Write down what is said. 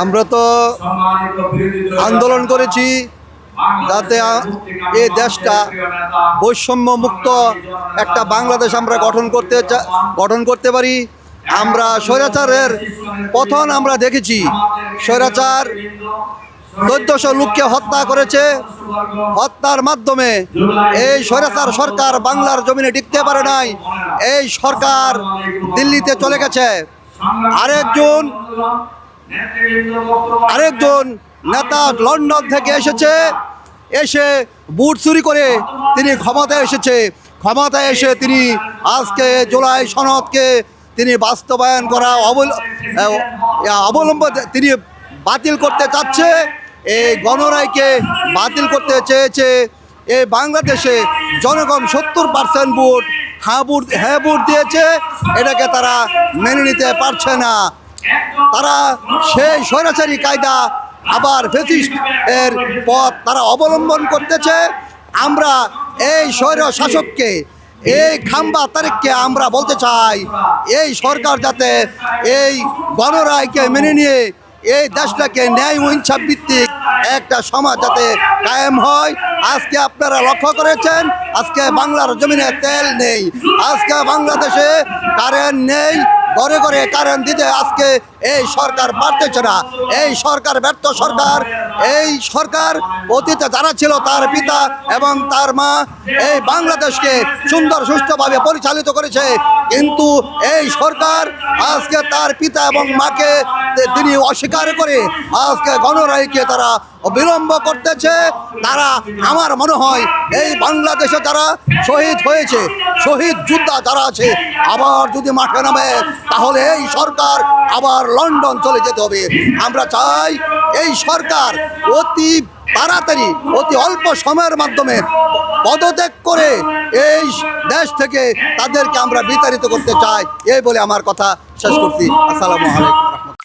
আমরা তো আন্দোলন করেছি যাতে এই দেশটা বৈষম্য মুক্ত একটা বাংলাদেশ আমরা গঠন করতে পারি। আমরা স্বৈরাচারের পতন আমরা দেখেছি। স্বৈরাচার 1400 লোককে হত্যা করেছে। হত্যার মাধ্যমে এই স্বৈরাচার সরকার বাংলার জমিনে টিকতে পারে নাই। এই সরকার দিল্লিতে চলে গেছে। আরেকজন নেতা লন্ডন থেকে এসে বুট চুরি করে তিনি ক্ষমতায় এসে তিনি আজকে জুলাই সনদকে তিনি বাস্তবায়ন করা অবলম্বন তিনি বাতিল করতে চাচ্ছে। এই গণরায়কে বাতিল করতে চেয়েছে। এই বাংলাদেশে জনগণ 70% ভোট হ্যাঁ ভোট দিয়েছে। এটাকে তারা মেনে নিতে পারছে না। তারা সেই স্বৈরাচারী কায়দা আবার ফ্যাসিস্ট এর পথ তারা অবলম্বন করতেছে। আমরা এই স্বৈর শাসককে, এই খাম্বা তারেককে আমরা বলতে চাই, এই সরকার যাতে এই গণরায়কে মেনে নিয়ে এই দেশটাকে ন্যায় ও ইনসাফ ভিত্তিক একটা সমাজ যাতে কায়েম হয়। আজকে আপনারা লক্ষ্য করেছেন, আজকে বাংলার জমিনে তেল নেই, আজকে বাংলাদেশে কারেন্ট নেই। ঘরে ঘরে কারেন্ট দিতে আজকে এই সরকার পারতেছে না। এই সরকার ব্যর্থ সরকার। এই সরকার অতীতে যারা ছিল তার পিতা এবং তার মা এই বাংলাদেশকে সুন্দর সুষ্ঠুভাবে পরিচালিত করেছে, কিন্তু এই সরকার আজকে তার পিতা এবং মাকে তিনি অস্বীকার করে আজকে গণরায়কে তারা বিলম্ব করতেছে। তারা আমার মনে হয় এই বাংলাদেশে যারা শহীদ হয়েছে, শহীদ যোদ্ধা যারা আছে, আবার যদি মাঠে নামে তাহলে এই সরকার আবার লন্ডন চলে যেতে হবে। আমরা চাই এই সরকার অতি তাড়াতাড়ি, অতি অল্প সময়ের মাধ্যমে পদত্যাগ করে এই দেশ থেকে তাদেরকে আমরা বিতাড়িত করতে চাই। এই বলে আমার কথা শেষ করছি। আসসালামু আলাইকুম।